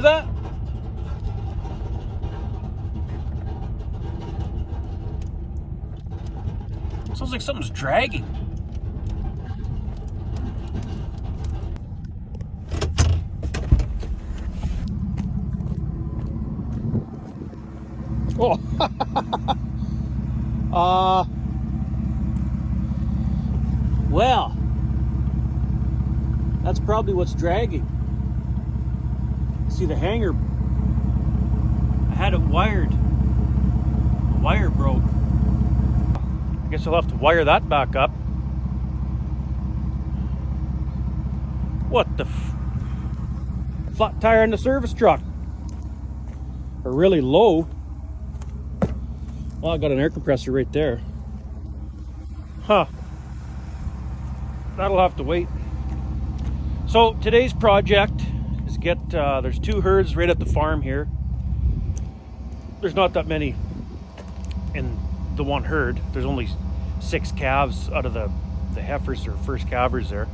that? Sounds like something's dragging. Oh. Well, that's probably what's dragging. See the hanger, I had it wired. The wire broke. I guess I'll have to wire that back up. What the flat tire in the service truck? Are really low. Well, I got an air compressor right there. Huh. That'll have to wait. So today's project is get, there's 2 herds right at the farm here. There's not that many in the one herd. There's only 6 calves out of the heifers or first calvers there.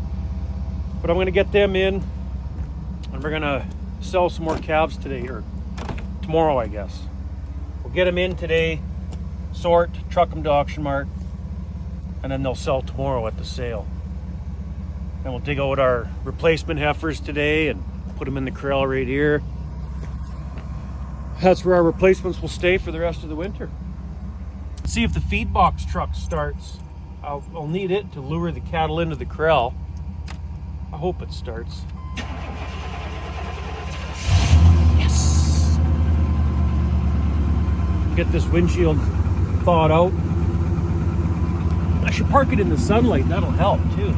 But I'm gonna get them in and we're gonna sell some more calves today, or tomorrow, I guess. We'll get them in today, sort, truck them to Auction Mart, and then they'll sell tomorrow at the sale. And we'll dig out our replacement heifers today and put them in the corral right here. That's where our replacements will stay for the rest of the winter. See if the feed box truck starts. I'll need it to lure the cattle into the corral. I hope it starts. Yes! Get this windshield thawed out. I should park it in the sunlight, that'll help too.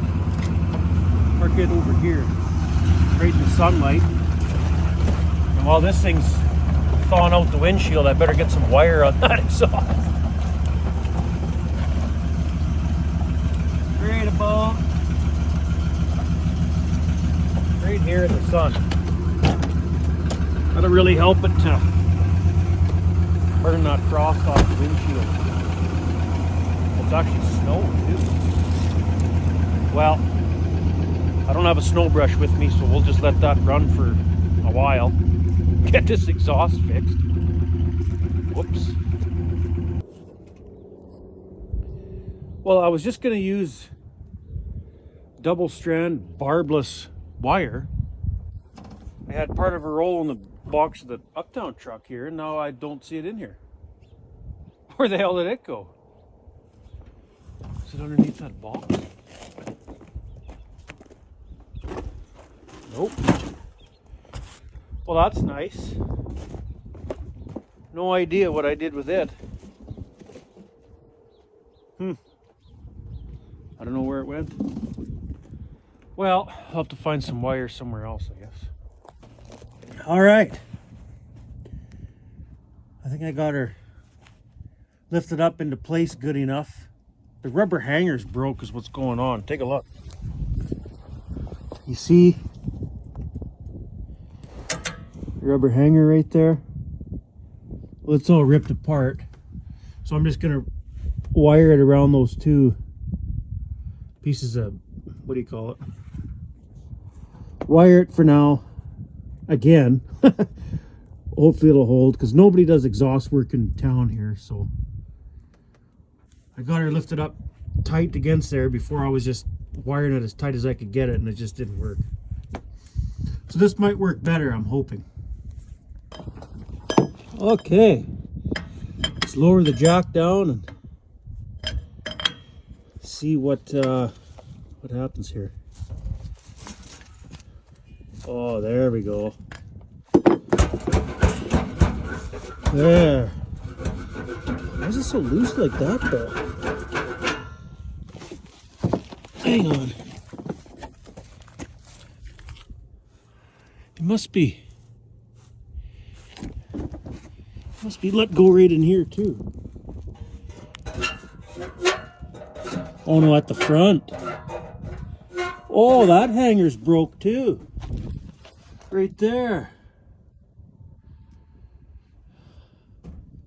Park it over here, right in the sunlight. And while this thing's thawing out the windshield, I better get some wire on that exhaust. Right above, right here in the sun. That'll really help it to burn that frost off the windshield. It's actually snowing too. Well, I don't have a snow brush with me, so we'll just let that run for a while. Get this exhaust fixed. Whoops. Well, I was just going to use double strand barbless wire. I had part of a roll in the box of the Uptown truck here, and now I don't see it in here. Where the hell did it go? Is it underneath that box? Nope. Well, that's nice. No idea what I did with it. I don't know where it went. Well, I'll have to find some wire somewhere else, I guess. All right. I think I got her lifted up into place good enough. The rubber hanger's broke is what's going on. Take a look. You see the rubber hanger right there? Well, it's all ripped apart. So I'm just gonna wire it around those 2 pieces of, what do you call it? Wire it for now. Again. Hopefully it'll hold, because nobody does exhaust work in town here, so I got her lifted up tight against there before I was just wiring it as tight as I could get it, and it just didn't work. So this might work better, I'm hoping. Okay, let's lower the jack down and see what happens here. Oh, there we go. There. Why is it so loose like that though? Hang on. It must be let go right in here too. Oh no, at the front. Oh, that hanger's broke too. Right there.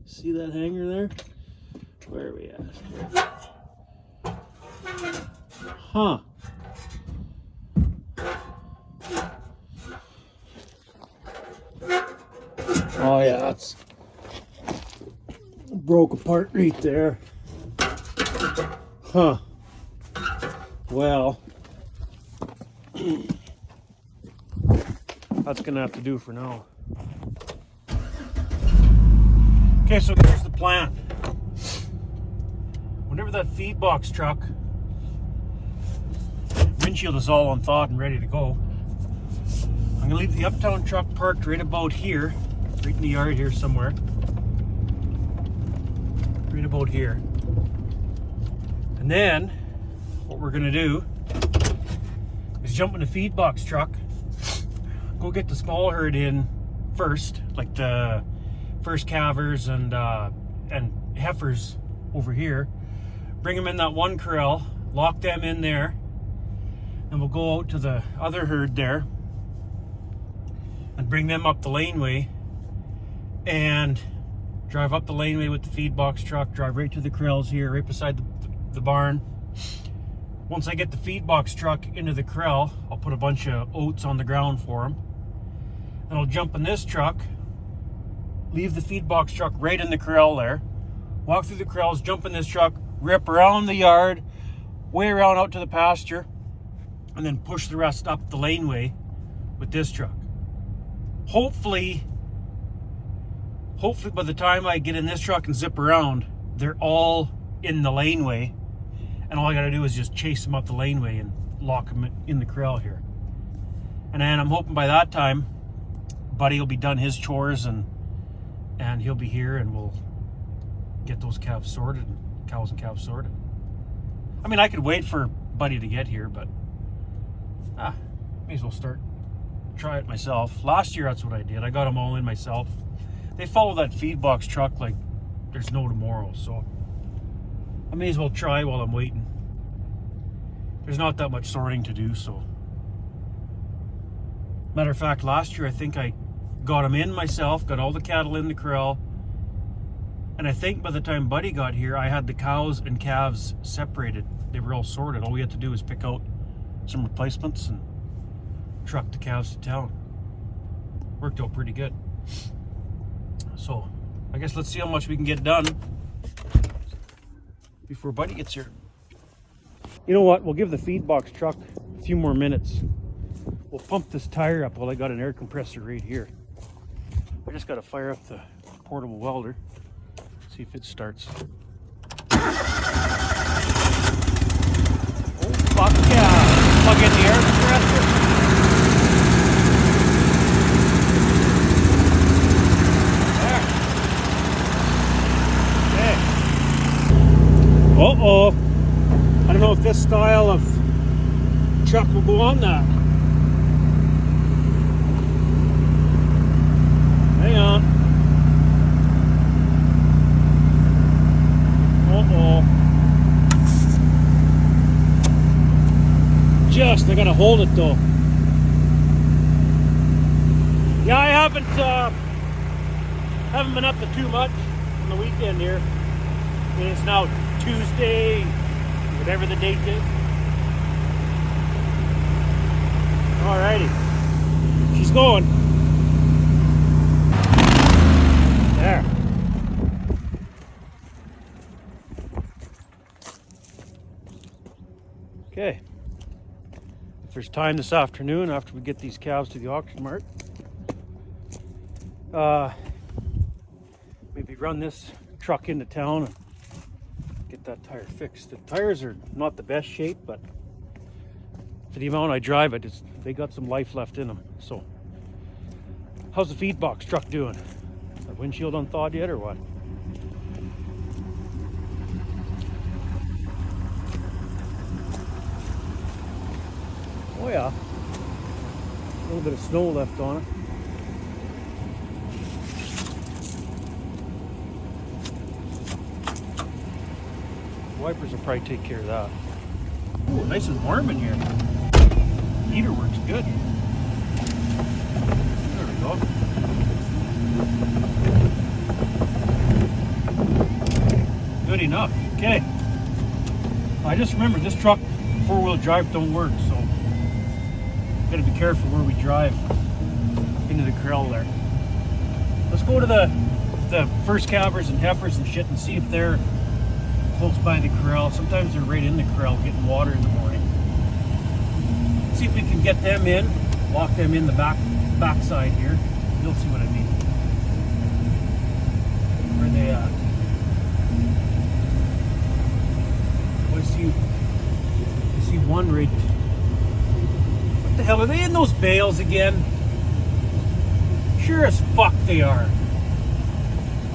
See that hanger there? Where are we at? Huh. that's broke apart right there. Huh. Well, that's gonna have to do for now. Okay, so here's the plan. Whenever that feed box truck windshield is all unthawed and ready to go, I'm gonna leave the Uptown truck parked right about here, right in the yard here somewhere. Right about here. And then what we're gonna do is jump in the feed box truck, go get the small herd in first, like the first calvers and heifers over here. Bring them in that one corral, lock them in there, and we'll go out to the other herd there and bring them up the laneway and drive up the laneway with the feed box truck, drive right to the corrals here, right beside the barn. Once I get the feed box truck into the corral, I'll put a bunch of oats on the ground for them. And I'll jump in this truck, leave the feed box truck right in the corral there, walk through the corrals, jump in this truck, rip around the yard, way around out to the pasture, and then push the rest up the laneway with this truck. Hopefully by the time I get in this truck and zip around, they're all in the laneway, and all I gotta do is just chase them up the laneway and lock them in the corral here. And then I'm hoping by that time, Buddy will be done his chores and he'll be here, and we'll get those calves sorted, and cows and calves sorted. I mean, I could wait for Buddy to get here, but may as well try it myself. Last year, that's what I did. I got them all in myself. They follow that feed box truck like there's no tomorrow, so I may as well try while I'm waiting. There's not that much sorting to do, so. Matter of fact, last year I think I got them in myself, got all the cattle in the corral, and I think by the time Buddy got here, I had the cows and calves separated. They were all sorted. All we had to do was pick out some replacements and truck the calves to town. Worked out pretty good. So, I guess let's see how much we can get done before Buddy gets here. You know what? We'll give the feed box truck a few more minutes. We'll pump this tire up while I got an air compressor right here. I just got to fire up the portable welder, see if it starts. Oh, fuck yeah! Plug in the air compressor. Uh-oh. I don't know if this style of truck will go on that. Hang on. Uh-oh. I gotta hold it though. Yeah, I haven't been up to too much on the weekend here. I mean, it's now Tuesday, whatever the date is. Alrighty, she's going. There. Okay. If there's time this afternoon after we get these calves to the auction mart, maybe run this truck into town and get that tire fixed. The tires are not the best shape, but for the amount I drive it, they got some life left in them. So, how's the feed box truck doing? Is the windshield unthawed yet or what? Oh yeah, a little bit of snow left on it. Wipers will probably take care of that. Ooh, nice and warm in here. Heater works good. There we go. Good enough. Okay. I just remembered this truck, four-wheel drive don't work, so gotta be careful where we drive into the corral there. Let's go to the first calvers and heifers and shit and see if they're close by the corral. Sometimes they're right in the corral getting water in the morning. See if we can get them in, lock them in the backside here. You'll see what I mean. Where are they at? Oh, I see one right. What the hell, are they in those bales again? Sure as fuck they are.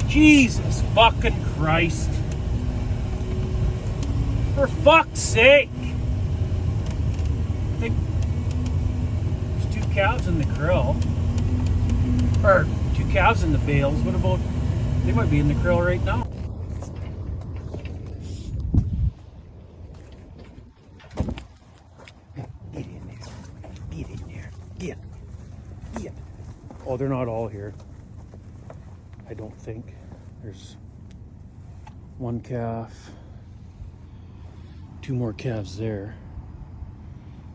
Jesus fucking Christ. For fuck's sake. I think there's 2 calves in the corral. Or 2 calves in the bales. What about, they might be in the corral right now. Get in there. Get in there. Get. Oh, they're not all here. I don't think. There's 1 calf. 2 more calves there.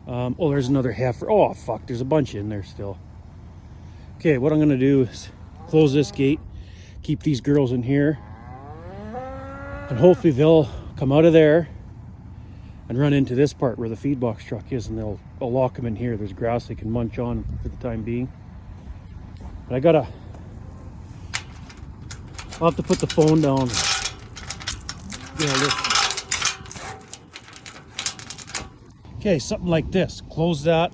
Oh, there's another heifer. Oh, fuck. There's a bunch in there still. Okay, what I'm going to do is close this gate. Keep these girls in here. And hopefully they'll come out of there and run into this part where the feed box truck is, and I'll lock them in here. There's grass they can munch on for the time being. But I'll have to put the phone down. Okay, something like this. Close that.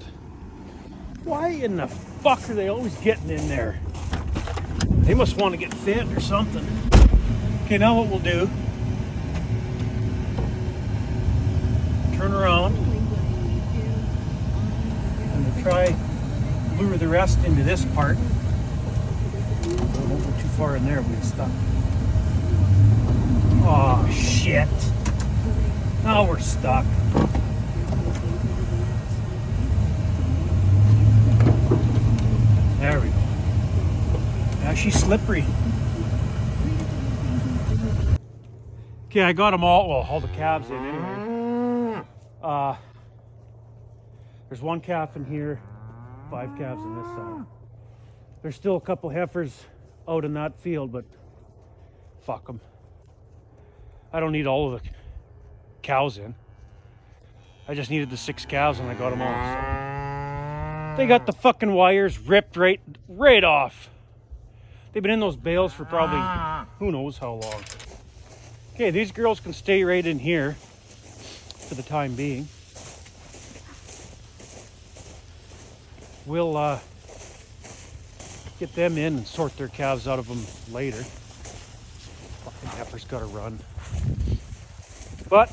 Why in the fuck are they always getting in there? They must want to get fed or something. Okay, now what we'll do, turn around and we'll try lure the rest into this part. Don't go too far in there, we'll get stuck. Oh shit. Now we're stuck. There we go. Now she's slippery. Okay, I got them all the calves in anyway. There's 1 calf in here, 5 calves on this side. There's still a couple heifers out in that field, but fuck them. I don't need all of the cows in. I just needed the 6 calves and I got them all. So. They got the fucking wires ripped right off. They've been in those bales for probably who knows how long. Okay, these girls can stay right in here for the time being. We'll get them in and sort their calves out of them later. Fucking heifer's gotta run. But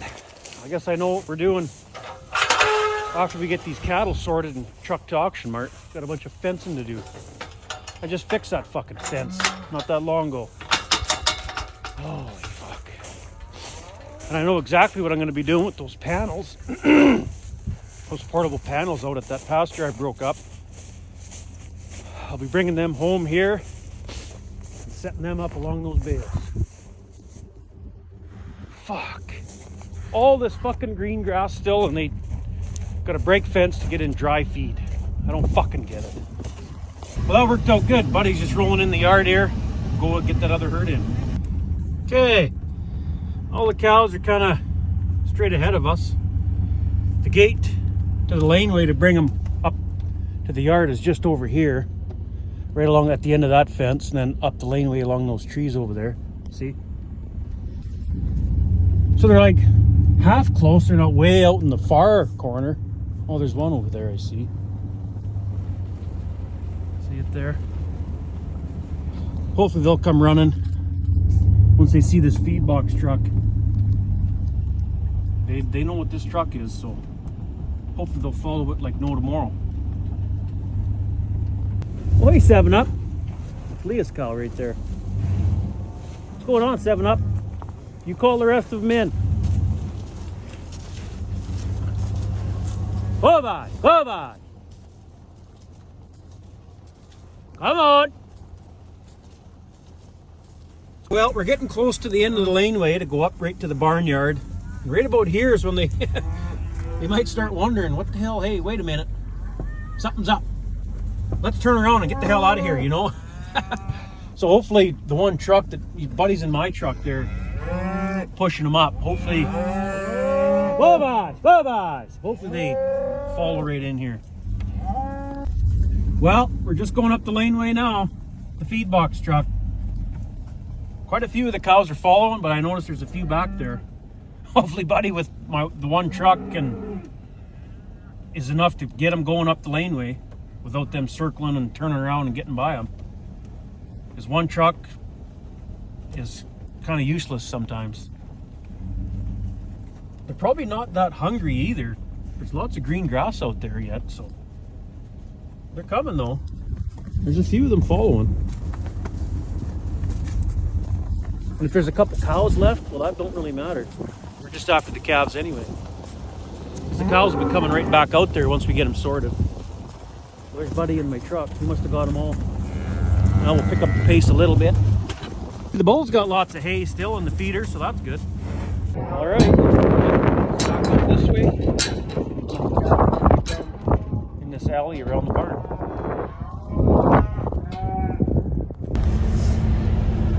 I guess I know what we're doing after we get these cattle sorted and trucked to auction mart. Got a bunch of fencing to do. I just fixed that fucking fence not that long ago. Holy fuck. And I know exactly what I'm going to be doing with those panels. Those portable panels out at that pasture I broke up. I'll be bringing them home here and setting them up along those bales. Fuck. All this fucking green grass still, and they got a break fence to get in dry feed. I don't fucking get it. Well, that worked out good. Buddy's just rolling in the yard here. Go get that other herd in. Okay. All the cows are kind of straight ahead of us. The gate to the laneway to bring them up to the yard is just over here. Right along at the end of that fence, and then up the laneway along those trees over there. See? So they're like half close. They're not way out in the far corner. Oh, there's one over there, I see. See it there? Hopefully they'll come running once they see this feed box truck. They know what this truck is, so hopefully they'll follow it like no tomorrow. Oh, hey, 7-Up. Leah's cow right there. What's going on, 7-Up? You call the rest of them in. Come on, come on. Come on. Well, we're getting close to the end of the laneway to go up right to the barnyard. Right about here is when they might start wondering, what the hell, hey, wait a minute. Something's up. Let's turn around and get the hell out of here, you know? So hopefully the one truck that Buddy's in my truck there, pushing them up. Hopefully, hopefully they follow right in here. Well, we're just going up the laneway now. The feed box truck. Quite a few of the cows are following, but I noticed there's a few back there. Hopefully Buddy with the one truck is enough to get them going up the laneway without them circling and turning around and getting by them. Because one truck is kind of useless sometimes. They're probably not that hungry either. There's lots of green grass out there yet, so they're coming though. There's a few of them following. And if there's a couple cows left, well, that don't really matter. We're just after the calves anyway. The cows will be coming right back out there once we get them sorted. There's Buddy in my truck. He must have got them all. Now we'll pick up the pace a little bit. The bull's got lots of hay still in the feeder, so that's good. All right. Back up this way. In this alley around the barn.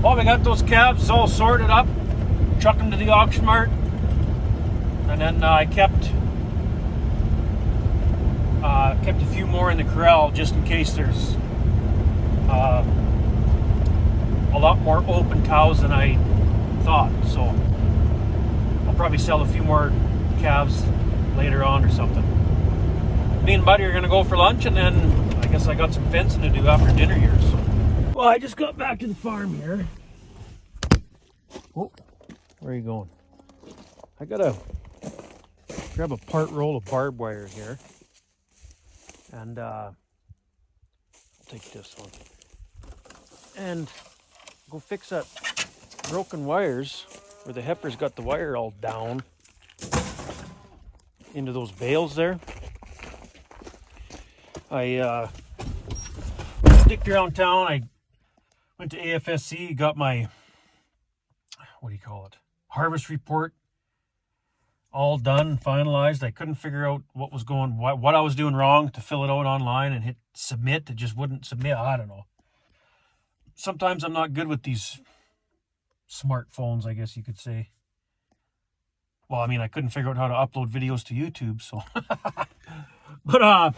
Well, we got those calves all sorted up, chucked them to the auction mart, and then I kept a few more in the corral just in case there's a lot more open cows than I thought. So I'll probably sell a few more calves later on or something. Me and Buddy are gonna go for lunch, and then I guess I got some fencing to do after dinner here. So. Well, I just got back to the farm here. Oh, where are you going? I gotta grab a part roll of barbed wire here. And I'll take this one. And go fix that broken wires where the heifer's got the wire all down into those bales there. I dicked around town. I went to AFSC, got my, what do you call it, harvest report all done, finalized. I couldn't figure out what was going, what I was doing wrong to fill it out online and hit submit. It just wouldn't submit. I don't know. Sometimes I'm not good with these smartphones, I guess you could say. Well, I mean, I couldn't figure out how to upload videos to YouTube, so. But,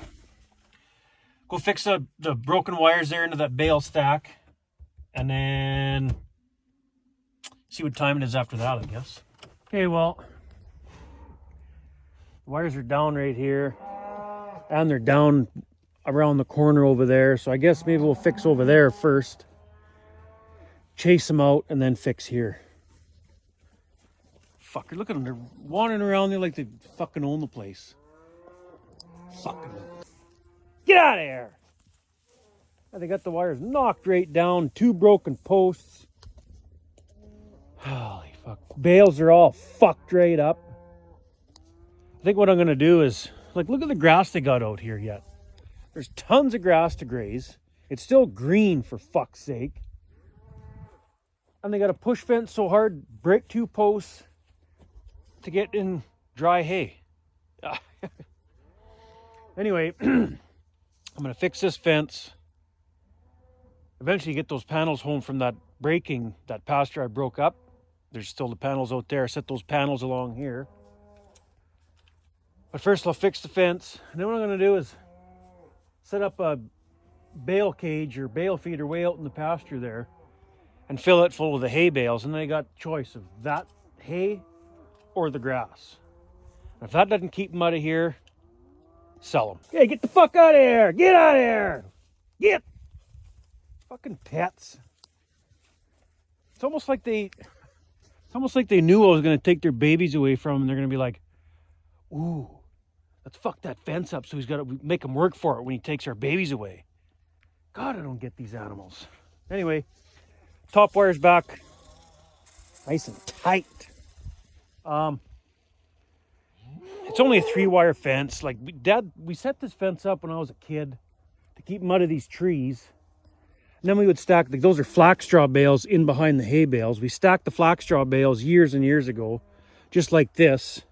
go fix the broken wires there into that bale stack. And then see what time it is after that, I guess. Okay, well, the wires are down right here. And they're down around the corner over there. So I guess maybe we'll fix over there first. Chase them out and then fix here. Fucker, look at them. They're wandering around there like they fucking own the place. Fucking. Get out of here! They got the wires knocked right down. 2 broken posts. Holy fuck. Bales are all fucked right up. I think what I'm going to do is, like, look at the grass they got out here yet. There's tons of grass to graze. It's still green, for fuck's sake. And they got a push fence so hard, break 2 posts to get in dry hay. Anyway, I'm going to fix this fence. Eventually get those panels home from that breaking, that pasture I broke up. There's still the panels out there. I set those panels along here. But first I'll fix the fence. And then what I'm going to do is set up a bale cage or bale feeder way out in the pasture there and fill it full of the hay bales. And then I got choice of that hay or the grass. And if that doesn't keep them out of here, sell them. Hey, get the fuck out of here! Get out of here! Get! Fucking pets. It's almost like they knew I was going to take their babies away from them. And they're going to be like, ooh, let's fuck that fence up so he's got to make him work for it when he takes our babies away. God, I don't get these animals. Anyway, top wire's back nice and tight. It's only a 3-wire fence. Like, we set this fence up when I was a kid to keep them out of these trees. And then we would stack, like, those are flax straw bales in behind the hay bales. We stacked the flax straw bales years and years ago, just like this,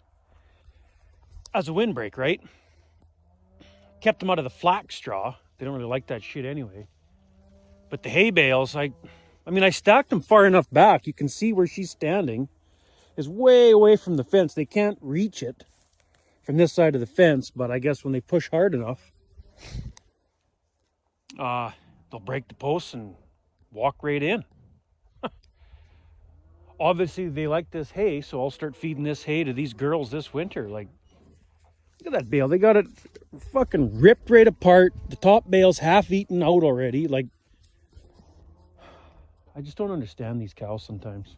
as a windbreak, right? Kept them out of the flax straw. They don't really like that shit anyway. But the hay bales, I mean, I stacked them far enough back. You can see where she's standing is way away from the fence. They can't reach it from this side of the fence, but I guess when they push hard enough, they'll break the posts and walk right in. Obviously, they like this hay, so I'll start feeding this hay to these girls this winter. Like, look at that bale. They got it fucking ripped right apart. The top bale's half eaten out already. Like, I just don't understand these cows sometimes.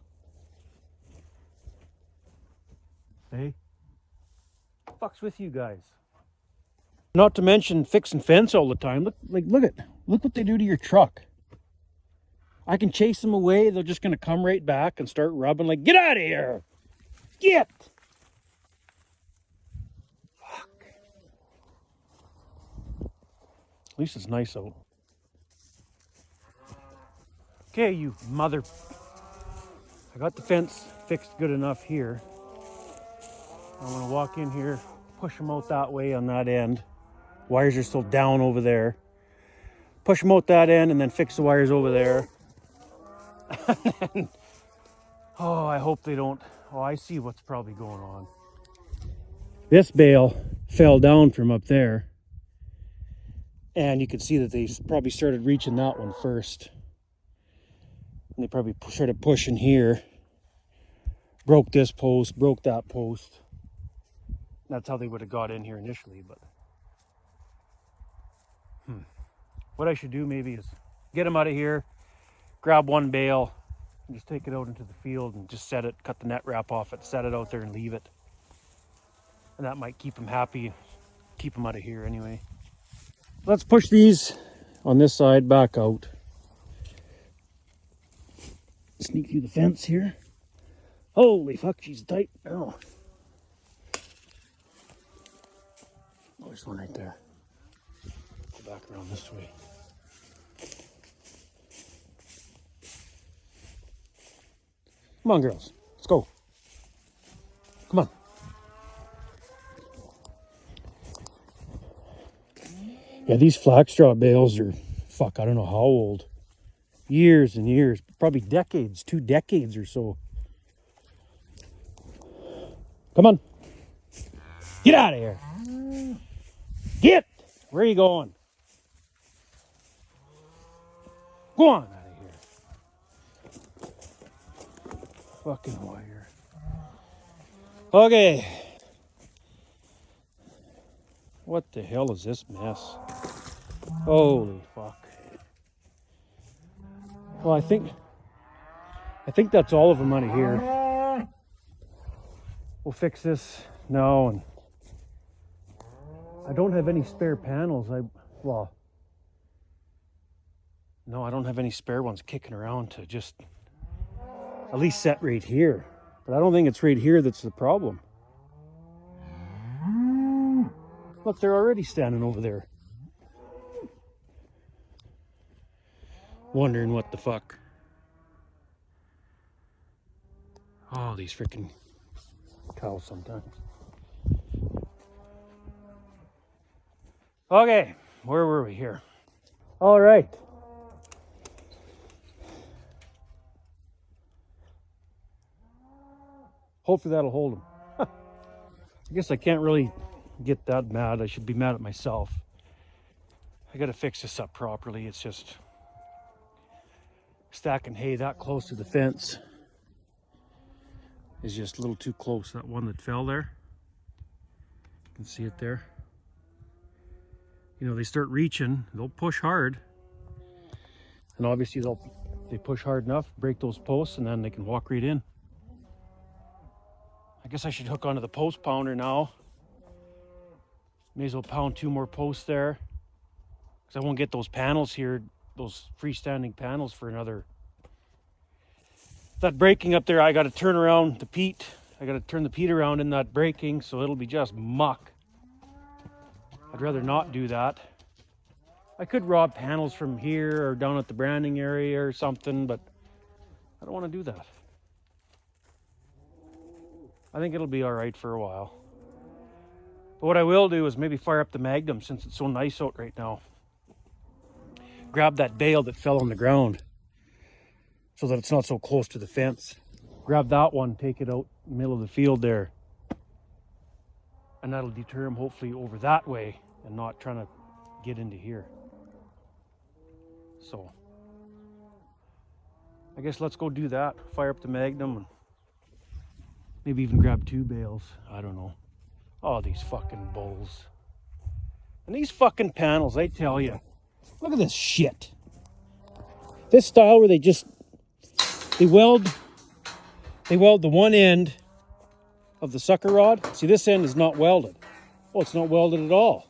Hey, what the fuck's with you guys? Not to mention fixing fence all the time. Look what they do to your truck. I can chase them away. They're just gonna come right back and start rubbing. Like, get out of here! Get! Fuck. At least it's nice out. Okay, you mother. I got the fence fixed good enough here. I'm gonna walk in here, push them out that way on that end. Wires are still down over there. Push them out that end and then fix the wires over there. Oh, I hope they don't. Oh, I see what's probably going on. This bale fell down from up there. And you can see that they probably started reaching that one first. And they probably started pushing here. Broke this post, broke that post. That's how they would have got in here initially, but what I should do maybe is get them out of here, grab one bale, and just take it out into the field and just set it, cut the net wrap off it, set it out there and leave it. And that might keep them happy, keep them out of here anyway. Let's push these on this side back out. Sneak through the fence here. Holy fuck, she's tight. Oh. Oh, there's one right there. Go back around this way. Come on, girls. Let's go. Come on. Yeah, these flax straw bales are, fuck, I don't know how old. Years and years. Probably decades, 2 decades or so. Come on. Get out of here. Get! Where are you going? Go on out of here. Fucking wire. Okay. What the hell is this mess? Holy fuck. Well, I think that's all of them out of here. We'll fix this now, and I don't have any spare panels. No, I don't have any spare ones kicking around to just at least set right here. But I don't think it's right here that's the problem. Look, they're already standing over there. Wondering what the fuck. Oh, these freaking cows sometimes. Okay, where were we here? All right. Hopefully that'll hold them. I guess I can't really get that mad. I should be mad at myself. I gotta fix this up properly. It's just stacking hay that close to the fence is just a little too close. That one that fell there, you can see it there. You know, they start reaching, they'll push hard, and obviously they push hard enough, break those posts, and then they can walk right in. I guess I should hook onto the post pounder now. May as well pound 2 more posts there, because I won't get those panels here, those freestanding panels, for another. That braking up there, I got to turn around the peat. I got to turn the peat around in that braking, so it'll be just muck. I'd rather not do that. I could rob panels from here or down at the branding area or something, but I don't want to do that. I think it'll be all right for a while. But what I will do is maybe fire up the Magnum, since it's so nice out right now. grab that bale that fell on the ground so that it's not so close to the fence. Grab that one, take it out in the middle of the field there. And that'll deter him hopefully over that way and not trying to get into here. So I guess let's go do that. Fire up the Magnum and maybe even grab 2 bales. I don't know. Oh, these fucking bulls. And these fucking panels, I tell you. Look at this shit. This style where they weld the one end of the sucker rod. See, this end is not welded. Oh, it's not welded at all.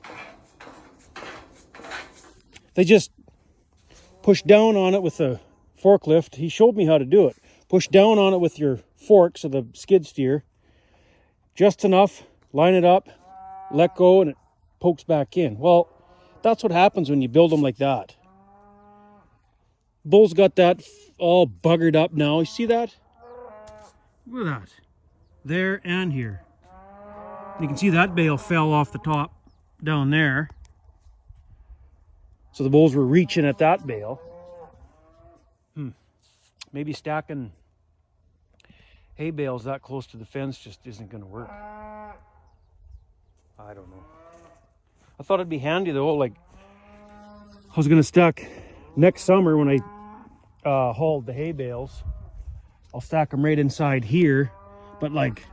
They just push down on it with a forklift. He showed me how to do it. Push down on it with your forks of the skid steer. Just enough, line it up, let go, and it pokes back in. Well, that's what happens when you build them like that. Bull's got that all buggered up now. You see that? Look at that. There and here. You can see that bale fell off the top down there. So the bulls were reaching at that bale. Maybe stacking hay bales that close to the fence just isn't going to work. I don't know. I thought it'd be handy though. Like, I was going to stack next summer when I hauled the hay bales. I'll stack them right inside here, but like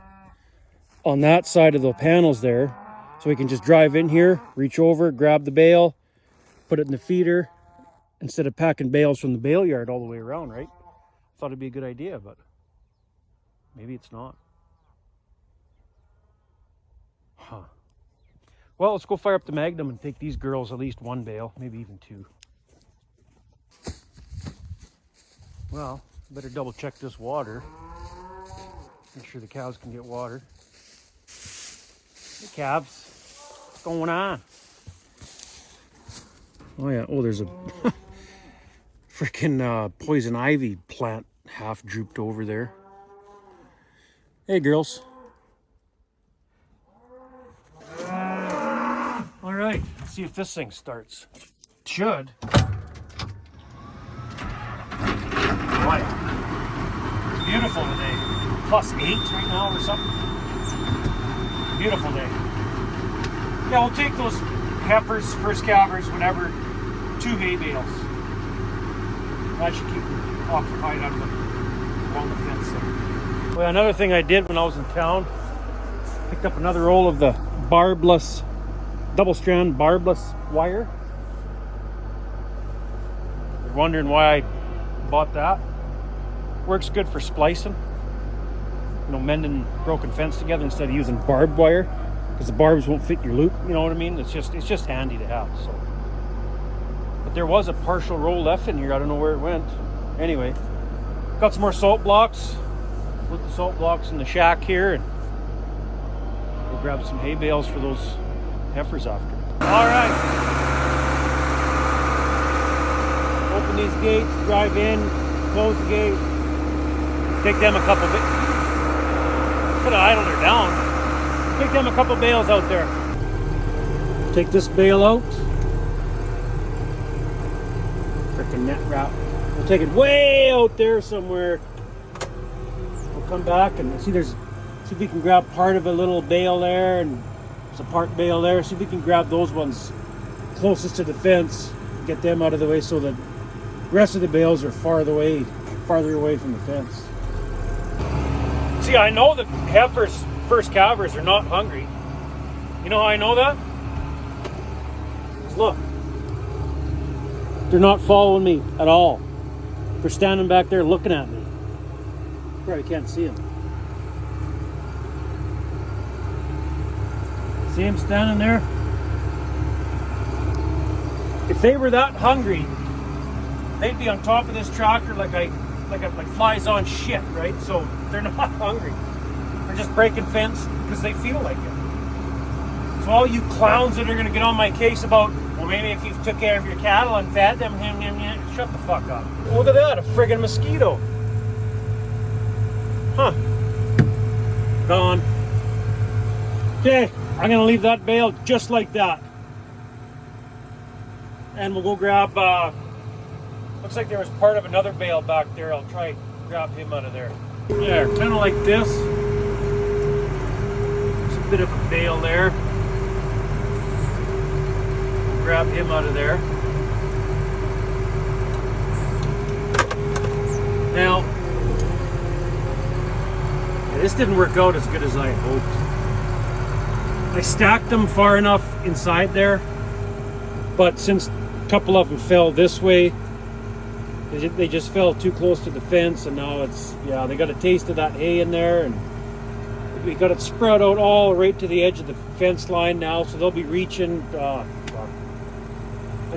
on that side of the panels there, so we can just drive in here, reach over, grab the bale, put it in the feeder, instead of packing bales from the bale yard all the way around, right? Thought it'd be a good idea, but maybe it's not. Well, let's go fire up the Magnum and take these girls at least 1 bale, maybe even 2. Well, better double check this water. Make sure the cows can get water. Hey, calves, what's going on? Oh yeah, oh there's a freaking poison ivy plant half drooped over there. Hey girls. All right, let's see if this thing starts. It should. Right. It's beautiful today. +8 right now or something. Beautiful day. Yeah, we'll take those heifers, first calvers, whatever, 2 hay bales. That should keep them occupied out of along the fence there. Well, another thing I did when I was in town, picked up another roll of the barbless, double strand barbless wire. You're wondering why I bought that? Works good for splicing. You know, mending broken fence together instead of using barbed wire, because the barbs won't fit your loop. You know what I mean? It's just handy to have. So, but there was a partial roll left in here. I don't know where it went. Anyway, got some more salt blocks. Put the salt blocks in the shack here, and we'll grab some hay bales for those heifers after. All right. Open these gates, drive in, close the gate, take them a couple bit. Could have idled her down. Take them a couple bales out there. Take this bale out. Freaking net wrap. We'll take it way out there somewhere. We'll come back and see if we can grab part of a little bale there, and there's a part bale there. See if we can grab those ones closest to the fence, get them out of the way so that the rest of the bales are farther away from the fence. See, I know that heifers, first calvers, are not hungry. You know how I know that? 'Cause look, they're not following me at all. They're standing back there looking at me. Probably can't see them. See them standing there? If they were that hungry, they'd be on top of this tractor like flies on shit, right? So they're not hungry. They're just breaking fence because they feel like it. So all you clowns that are going to get on my case about, well, maybe if you took care of your cattle and fed them, shut the fuck up. Look at that, a friggin' mosquito. Huh. Gone. Okay, I'm going to leave that bale just like that. And we'll go grab Looks like there was part of another bale back there. I'll try grab him out of there. There, kind of like this. There's a bit of a bale there. Grab him out of there. Now, this didn't work out as good as I had hoped. I stacked them far enough inside there, but since a couple of them fell this way, they just fell too close to the fence, and now it's, yeah, they got a taste of that hay in there, and we got it spread out all right to the edge of the fence line now, so they'll be reaching. I'm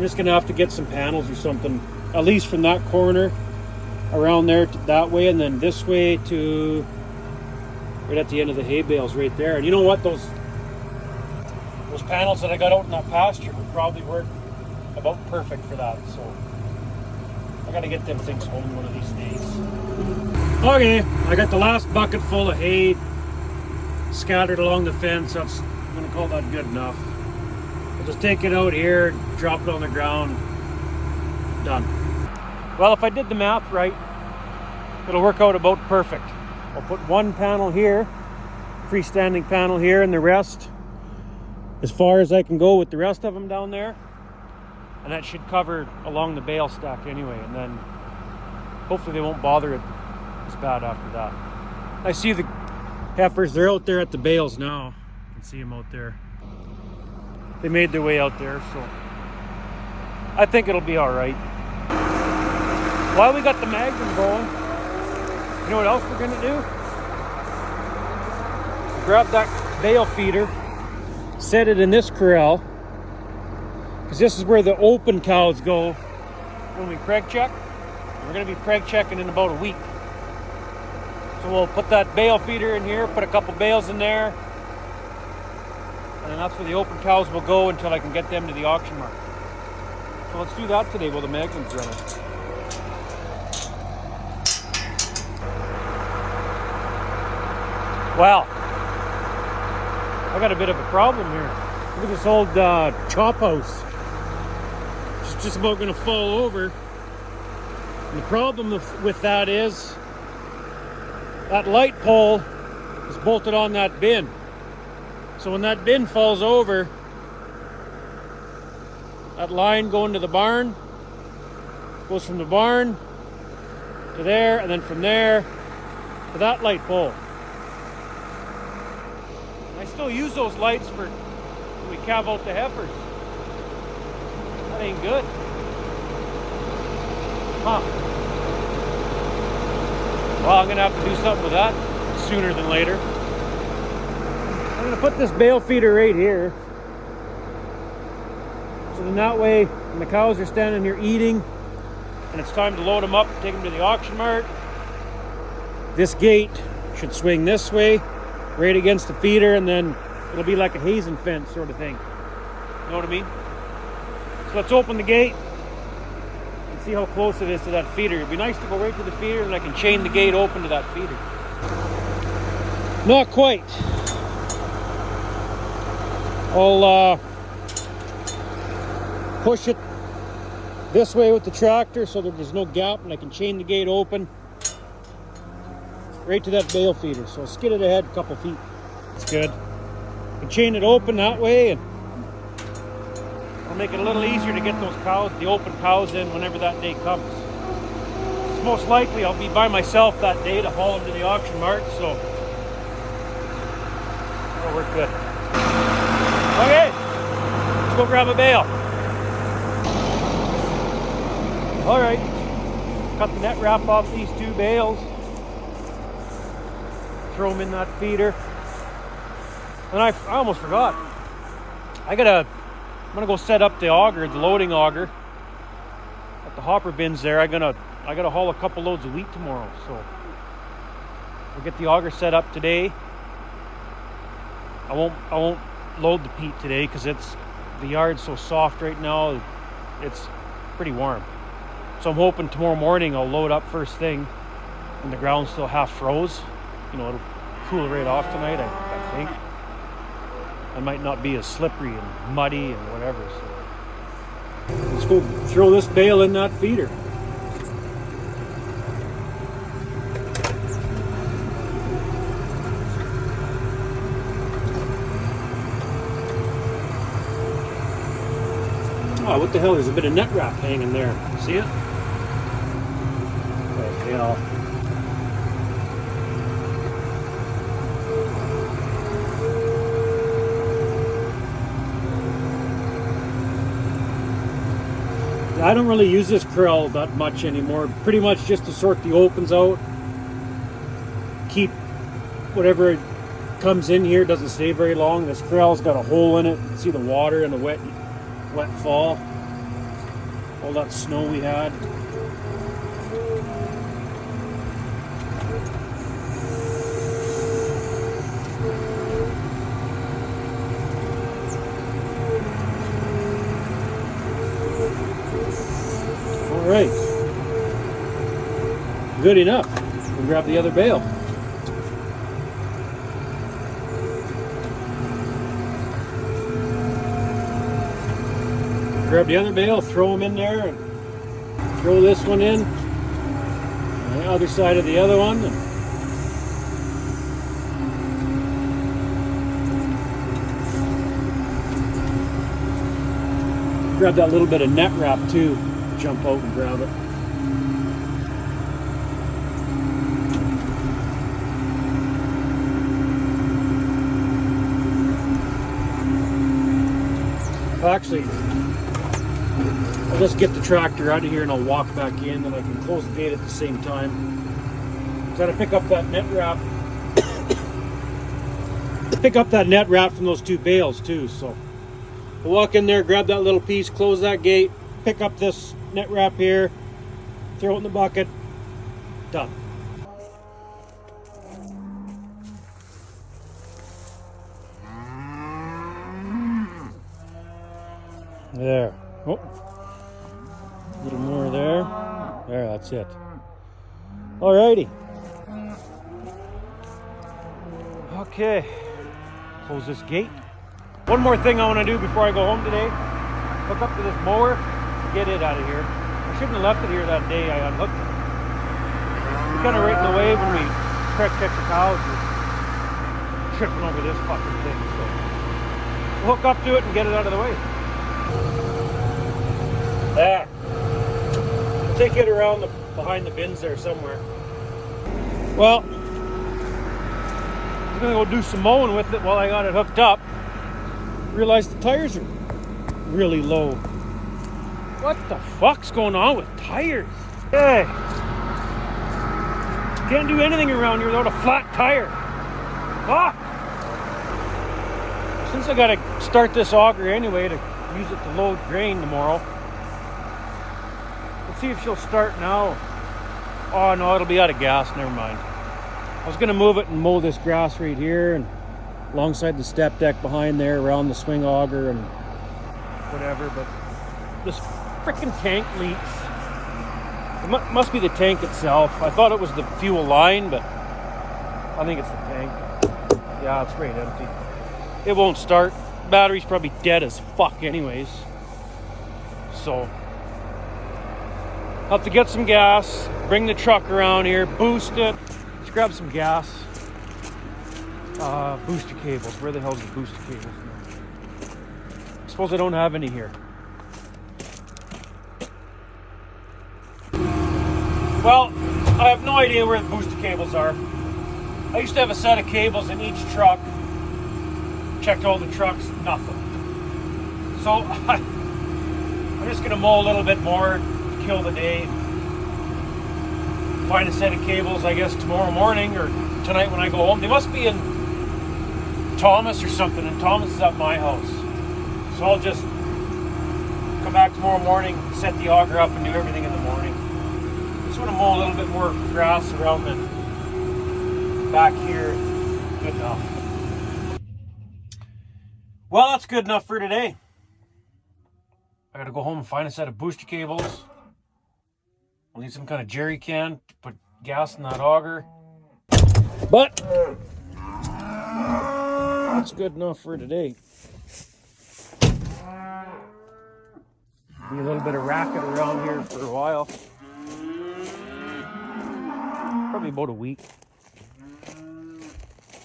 just gonna have to get some panels or something, at least from that corner around there to that way, and then this way to right at the end of the hay bales right there. And you know what, those panels that I got out in that pasture would probably work about perfect for that, so I gotta get them things home one of these days. Okay, I got the last bucket full of hay scattered along the fence. I'm gonna call that good enough. I'll just take it out here, drop it on the ground, done. Well, if I did the math right, it'll work out about perfect. I'll put one panel here, freestanding panel here, and the rest as far as I can go with the rest of them down there. And that should cover along the bale stack anyway, and then hopefully they won't bother it as bad after that. I see the heifers, they're out there at the bales now. You can see them out there. They made their way out there, so I think it'll be all right. While we got the Magnum going, you know what else we're gonna do? Grab that bale feeder, set it in this corral, because this is where the open cows go when we preg check. We're going to be preg checking in about a week. So we'll put that bale feeder in here, put a couple bales in there, and then that's where the open cows will go until I can get them to the auction market. So let's do that today while the Magnum's running. Wow, I got a bit of a problem here. Look at this old chop house. It's just about going to fall over. And the problem with that is that light pole is bolted on that bin. So when that bin falls over, that line going to the barn goes from the barn to there, and then from there to that light pole. I still use those lights for when we calve out the heifers. That ain't good. Huh. Well, I'm gonna have to do something with that sooner than later. I'm gonna put this bale feeder right here. So then that way, when the cows are standing here eating, and it's time to load them up and take them to the auction mart, this gate should swing this way, right against the feeder, and then it'll be like a hazing fence sort of thing. You know what I mean? So let's open the gate and see how close it is to that feeder. It'd be nice to go right to the feeder, and I can chain the gate open to that feeder. Not quite. I'll push it this way with the tractor so that there's no gap, and I can chain the gate open right to that bale feeder. So I'll skid it ahead a couple feet. That's good. I can chain it open that way, and it'll make it a little easier to get those cows, the open cows, in whenever that day comes. Most likely I'll be by myself that day to haul them to the auction mart, so it'll work good. Okay, let's go grab a bale. All right, cut the net wrap off these two bales. Throw them in that feeder. And I almost forgot. I'm gonna go set up the auger, the loading auger at the hopper bins there. I gotta haul a couple loads of wheat tomorrow, so we'll get the auger set up today. I won't load the peat today because the yard's so soft right now. It's pretty warm. So I'm hoping tomorrow morning I'll load up first thing and the ground's still half froze. You know, it'll cool right off tonight, I think. I might not be as slippery and muddy and whatever. So let's go throw this bale in that feeder. Oh, what the hell? There's a bit of net wrap hanging there. See it? Oh, hell. I don't really use this Corral that much anymore. Pretty much just to sort the opens out. Keep whatever comes in here, doesn't stay very long. This Corral's got a hole in it. You can see the water in the wet fall. All that snow we had. All right, good enough. We'll grab the other bale. Grab the other bale, throw them in there, and throw this one in, and the other side of the other one. Grab that little bit of net wrap too. Jump out and grab it. Actually, I'll just get the tractor out of here and I'll walk back in, and I can close the gate at the same time. I'm trying to pick up that net wrap. Pick up that net wrap from those two bales too. So I'll walk in there, grab that little piece, close that gate, pick up this net wrap here, throw it in the bucket, done. There. Oh. A little more there. There, that's it. Alrighty. Okay. Close this gate. One more thing I want to do before I go home today. Hook up to this mower. Get it out of here. I shouldn't have left it here that day. I unhooked it. It's kind of right in the way when we check the cows. We're tripping over this fucking thing. So we'll hook up to it and get it out of the way. There. I'll take it around behind the bins there somewhere. Well, I'm gonna go do some mowing with it while I got it hooked up. Realized the tires are really low. What the fuck's going on with tires? Hey, can't do anything around here without a flat tire. Ah! Since I gotta start this auger anyway to use it to load grain tomorrow. Let's see if she'll start now. Oh no, it'll be out of gas, never mind. I was gonna move it and mow this grass right here and alongside the step deck behind there, around the swing auger and whatever, but this freaking tank leaks. It must be the tank itself. I thought it was the fuel line, but I think it's the tank. Yeah, it's right empty. It won't start. Battery's probably dead as fuck anyways. So I'll have to get some gas, bring the truck around here, boost it. Let's grab some gas. Booster cables. Where the hell's the booster cables now? I suppose I don't have any here. Well, I have no idea where the booster cables are. I used to have a set of cables in each truck. Checked all the trucks, nothing. So I'm just gonna mow a little bit more to kill the day. Find a set of cables, I guess, tomorrow morning or tonight when I go home. They must be in Thomas or something, and Thomas is at my house. So I'll just come back tomorrow morning, set the auger up and do everything in the morning. Just want to mow a little bit more grass around the back here. Good enough. Well, that's good enough for today. I gotta go home and find a set of booster cables. I'll need some kind of jerry can to put gas in that auger. But that's good enough for today. Be a little bit of racket around here for a while. Probably about a week.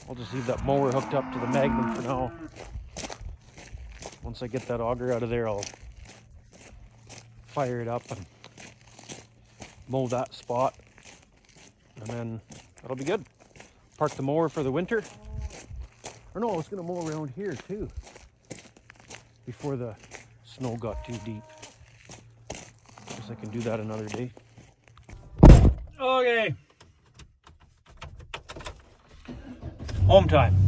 I'll just leave that mower hooked up to the Magnum for now. Once I get that auger out of there, I'll fire it up and mow that spot, and then that'll be good. Park the mower for the winter. Or no, I was gonna mow around here too before the snow got too deep. Guess I can do that another day. Okay. Home time.